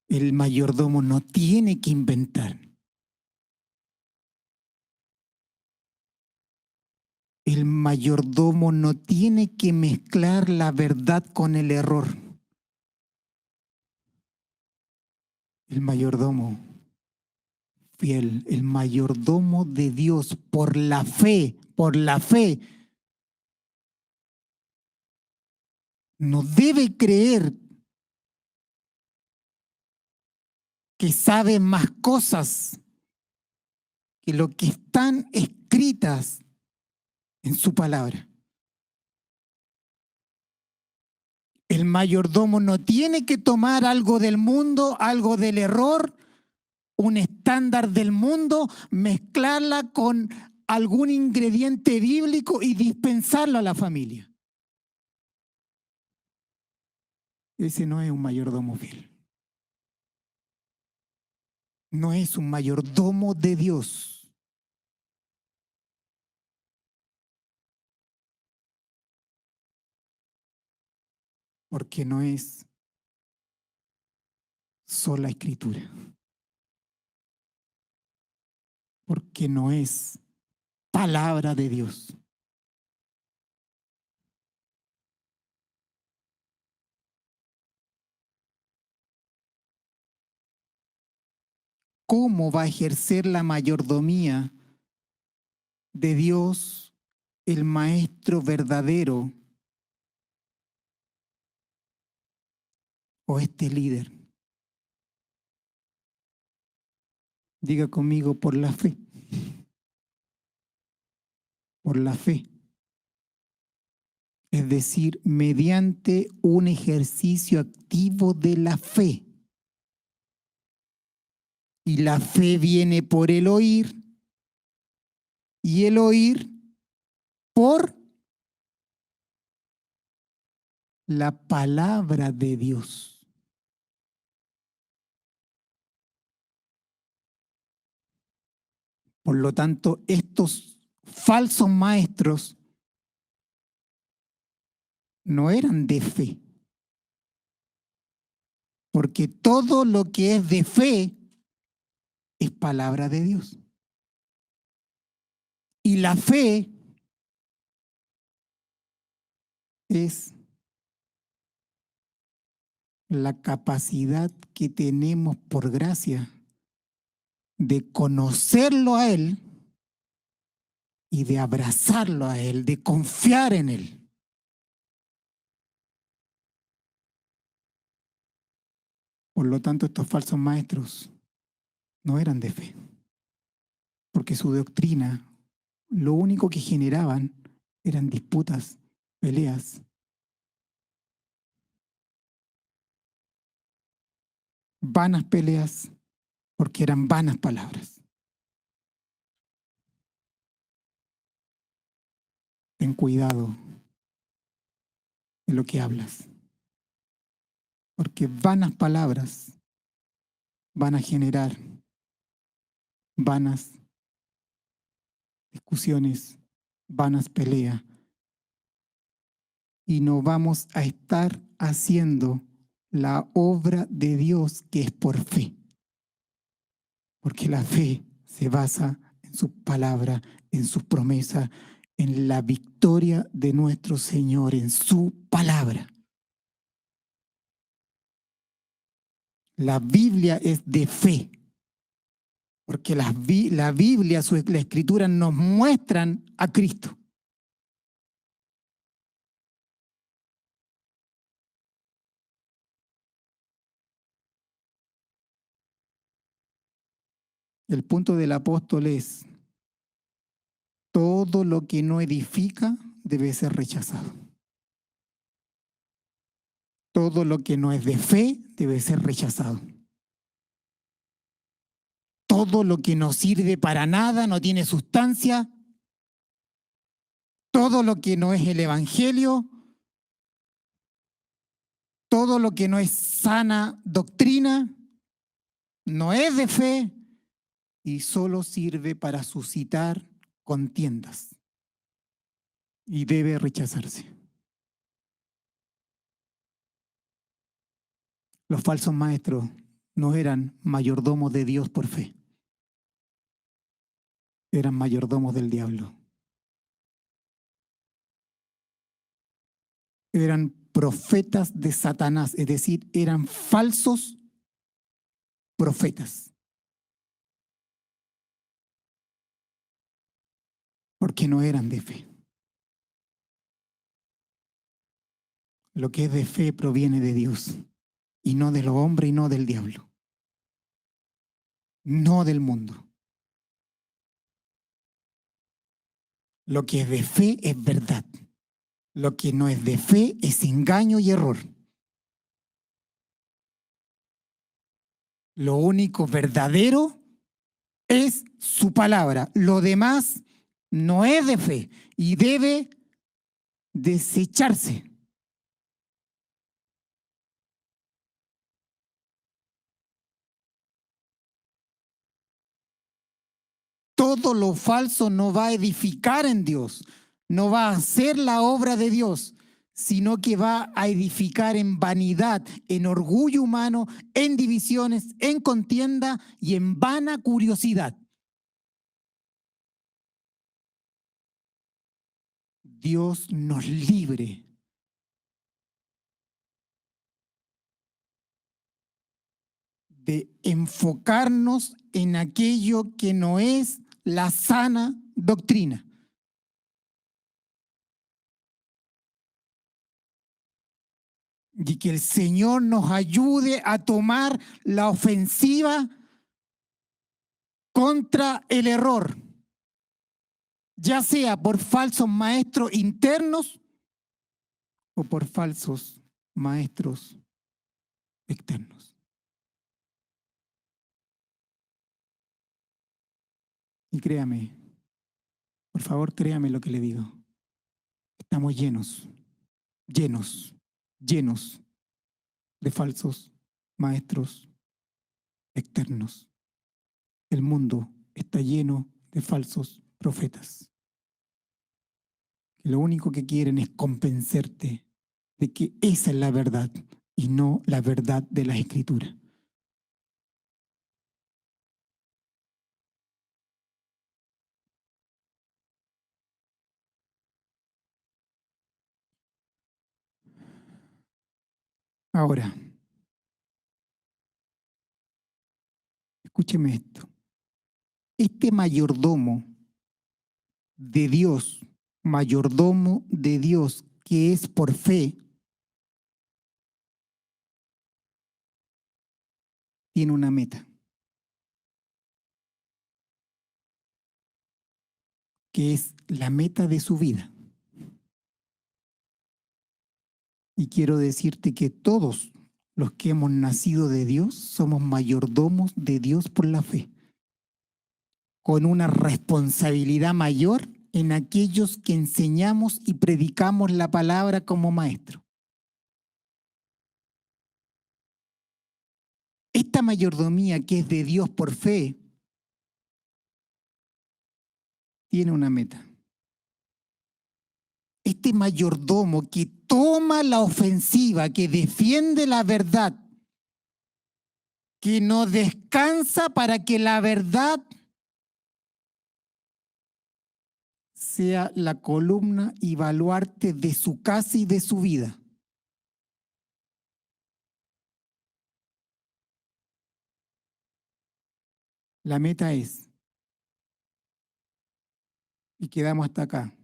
El mayordomo no tiene que inventar. El mayordomo no tiene que mezclar la verdad con el error. El mayordomo fiel, el mayordomo de Dios por la fe, no debe creer que sabe más cosas que lo que están escritas en su palabra. El mayordomo no tiene que tomar algo del mundo, algo del error, un estándar del mundo, mezclarla con algún ingrediente bíblico y dispensarlo a la familia. Ese no es un mayordomo fiel. No es un mayordomo de Dios. Porque no es sola escritura. Porque no es palabra de Dios. ¿Cómo va a ejercer la mayordomía de Dios el maestro verdadero o este líder? Diga conmigo, por la fe. Por la fe. Es decir, mediante un ejercicio activo de la fe. Y la fe viene por el oír, y el oír por la palabra de Dios. Por lo tanto, estos falsos maestros no eran de fe, porque todo lo que es de fe es palabra de Dios. Y la fe es la capacidad que tenemos por gracia de conocerlo a Él y de abrazarlo a Él, de confiar en Él. Por lo tanto, estos falsos maestros no eran de fe, porque su doctrina, lo único que generaban eran disputas, peleas. Vanas peleas, porque eran vanas palabras. Ten cuidado de lo que hablas, porque vanas palabras van a generar vanas discusiones, vanas peleas, y no vamos a estar haciendo la obra de Dios que es por fe, porque la fe se basa en su palabra, en sus promesas, en la victoria de nuestro Señor, en su palabra. La Biblia es de fe, porque la Biblia, la Escritura nos muestran a Cristo. El punto del apóstol es: todo lo que no edifica debe ser rechazado. Todo lo que no es de fe debe ser rechazado. Todo lo que no sirve para nada, no tiene sustancia, todo lo que no es el Evangelio, Todo lo que no es sana doctrina no es de fe y solo sirve para suscitar contiendas y debe rechazarse. Los falsos maestros no eran mayordomos de Dios por fe, eran mayordomos del diablo. Eran profetas de Satanás, es decir, eran falsos profetas. Porque no eran de fe. Lo que es de fe proviene de Dios y no de los hombres y no del diablo, no del mundo. Lo que es de fe es verdad. Lo que no es de fe es engaño y error. Lo único verdadero es su palabra. Lo demás no es de fe y debe desecharse. Todo lo falso no va a edificar en Dios, no va a hacer la obra de Dios, sino que va a edificar en vanidad, en orgullo humano, en divisiones, en contienda y en vana curiosidad. Dios nos libre de enfocarnos en aquello que no es la sana doctrina. Y que el Señor nos ayude a tomar la ofensiva contra el error, ya sea por falsos maestros internos o por falsos maestros externos. Y créame, por favor, créame lo que le digo. Estamos llenos de falsos maestros externos. El mundo está lleno de falsos profetas. Lo único que quieren es convencerte de que esa es la verdad y no la verdad de la Escritura. Ahora, escúcheme esto. Este mayordomo de Dios que es por fe, tiene una meta, que es la meta de su vida. Y quiero decirte que todos los que hemos nacido de Dios somos mayordomos de Dios por la fe, con una responsabilidad mayor en aquellos que enseñamos y predicamos la palabra como maestro. Esta mayordomía que es de Dios por fe tiene una meta. Este mayordomo que toma la ofensiva, que defiende la verdad, que no descansa para que la verdad sea la columna y baluarte de su casa y de su vida. La meta es, y quedamos hasta acá,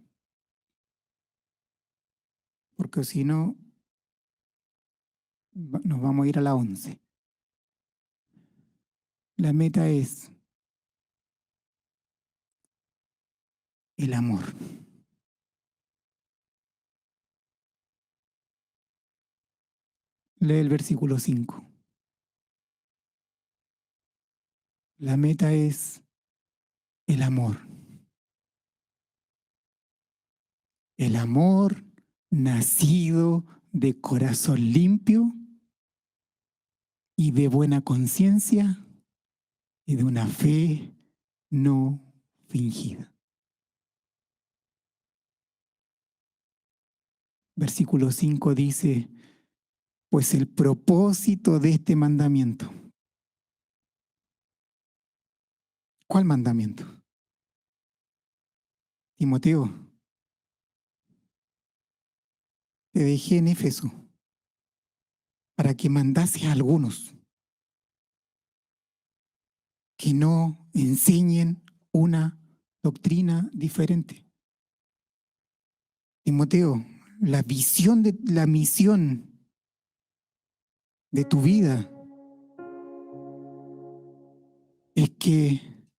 porque si no, nos vamos a ir a la 11. La meta es el amor. Lee el versículo 5. La meta es el amor. El amor nacido de corazón limpio y de buena conciencia y de una fe no fingida. Versículo 5 dice, pues el propósito de este mandamiento. ¿Cuál mandamiento? Timoteo, te dejé en Éfeso para que mandase a algunos que no enseñen una doctrina diferente. Timoteo, la misión de tu vida es que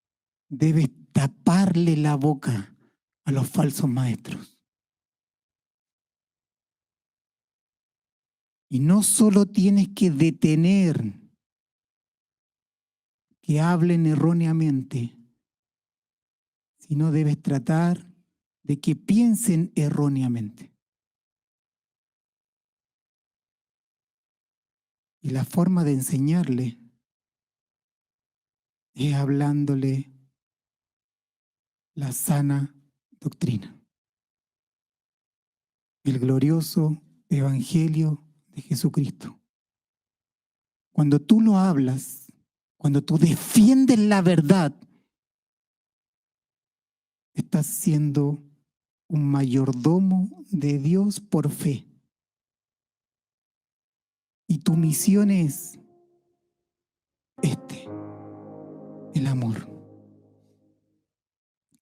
debes taparle la boca a los falsos maestros. Y no solo tienes que detener que hablen erróneamente, sino debes tratar de que piensen erróneamente. Y la forma de enseñarle es hablándole la sana doctrina, el glorioso evangelio de Jesucristo. Cuando tú lo hablas, cuando tú defiendes la verdad, estás siendo un mayordomo de Dios por fe. Y tu misión es el amor.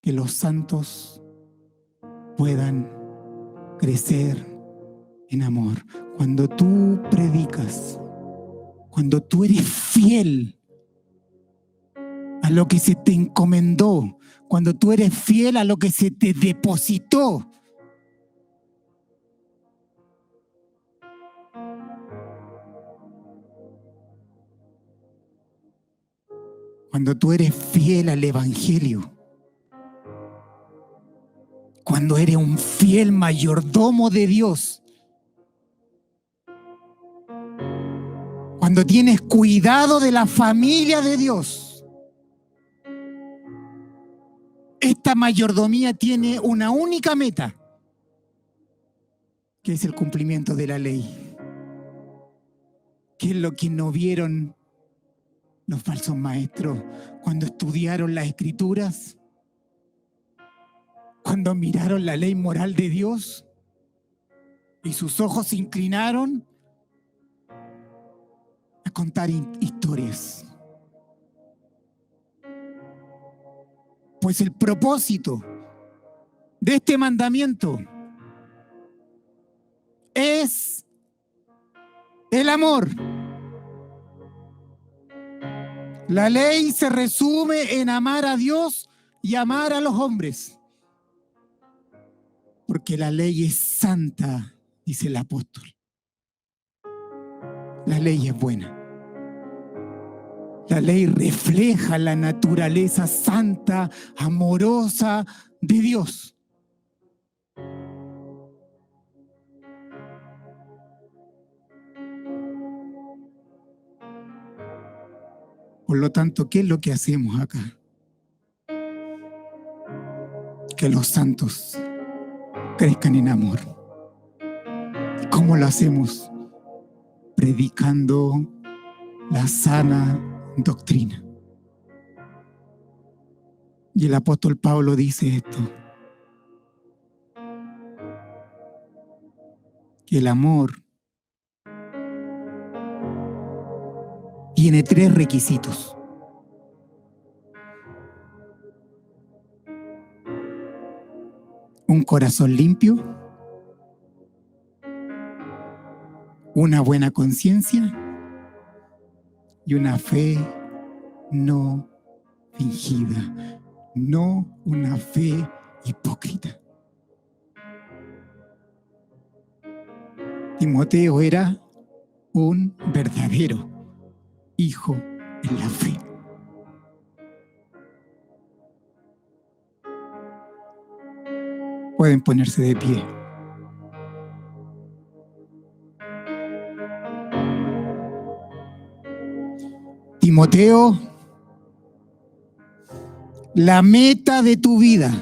Que los santos puedan crecer en amor. Cuando tú predicas, cuando tú eres fiel a lo que se te encomendó, cuando tú eres fiel a lo que se te depositó, cuando tú eres fiel al Evangelio, cuando eres un fiel mayordomo de Dios, cuando tienes cuidado de la familia de Dios, esta mayordomía tiene una única meta, que es el cumplimiento de la ley. ¿Qué es lo que no vieron los falsos maestros cuando estudiaron las Escrituras? Cuando miraron la ley moral de Dios y sus ojos se inclinaron a contar historias. Pues el propósito de este mandamiento es el amor. La ley se resume en amar a Dios y amar a los hombres. Porque la ley es santa, dice el apóstol. La ley es buena. La ley refleja la naturaleza santa, amorosa de Dios. Por lo tanto, ¿qué es lo que hacemos acá? Que los santos crezcan en amor. ¿Y cómo lo hacemos? Predicando la sana doctrina. Y el apóstol Pablo dice esto, que el amor tiene 3 requisitos. Un corazón limpio, una buena conciencia y una fe no fingida, no una fe hipócrita. Timoteo era un verdadero hijo en la fe. Pueden ponerse de pie. Timoteo, la meta de tu vida,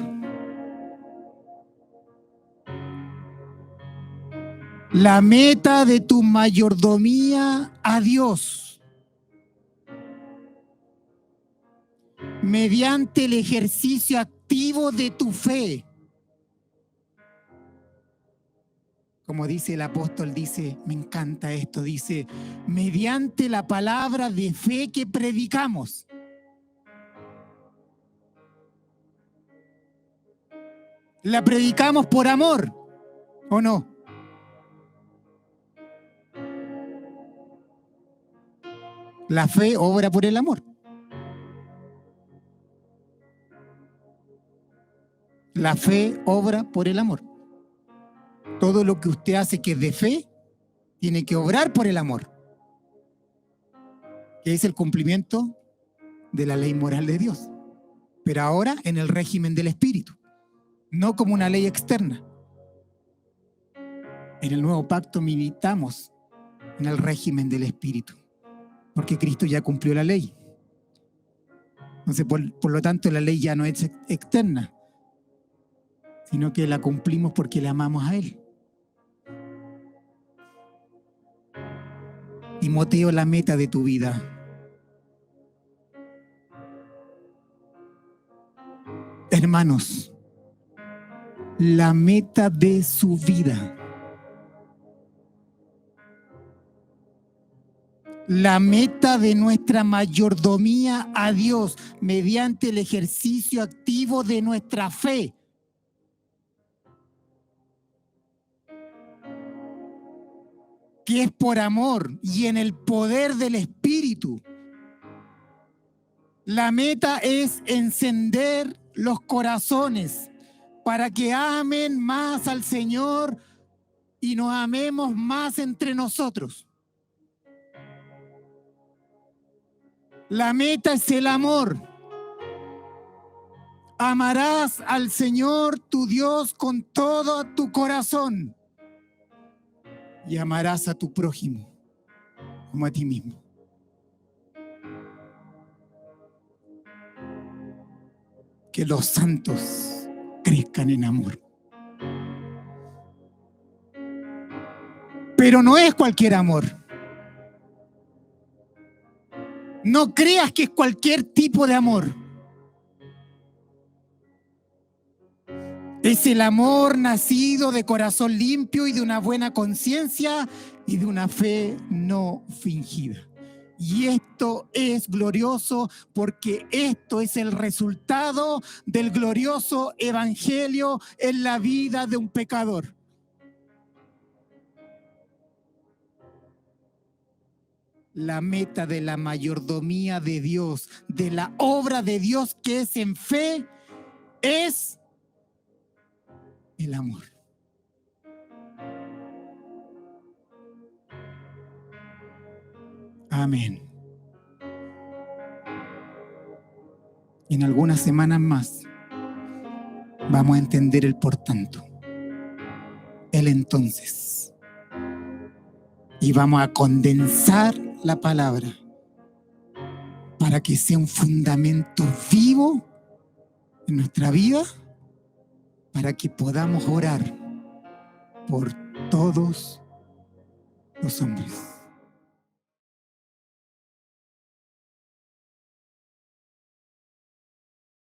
la meta de tu mayordomía a Dios, mediante el ejercicio activo de tu fe. Como dice el apóstol, dice, me encanta esto, dice, mediante la palabra de fe que predicamos. ¿La predicamos por amor o no? La fe obra por el amor. La fe obra por el amor. Todo lo que usted hace que es de fe, tiene que obrar por el amor, que es el cumplimiento de la ley moral de Dios, pero ahora en el régimen del Espíritu, no como una ley externa. En el nuevo pacto militamos en el régimen del Espíritu, porque Cristo ya cumplió la ley. Entonces, por lo tanto, la ley ya no es externa, sino que la cumplimos porque le amamos a Él. Timoteo, la meta de tu vida. Hermanos, la meta de su vida. La meta de nuestra mayordomía a Dios mediante el ejercicio activo de nuestra fe. Que es por amor y en el poder del Espíritu. La meta es encender los corazones para que amen más al Señor y nos amemos más entre nosotros. La meta es el amor. Amarás al Señor tu Dios con todo tu corazón y amarás a tu prójimo como a ti mismo. Que los santos crezcan en amor. Pero no es cualquier amor. No creas que es cualquier tipo de amor. Es el amor nacido de corazón limpio y de una buena conciencia y de una fe no fingida. Y esto es glorioso porque esto es el resultado del glorioso evangelio en la vida de un pecador. La meta de la mayordomía de Dios, de la obra de Dios que es en fe, es el amor. Amén. En algunas semanas más vamos a entender el por tanto, el entonces, y vamos a condensar la palabra para que sea un fundamento vivo en nuestra vida, para que podamos orar por todos los hombres.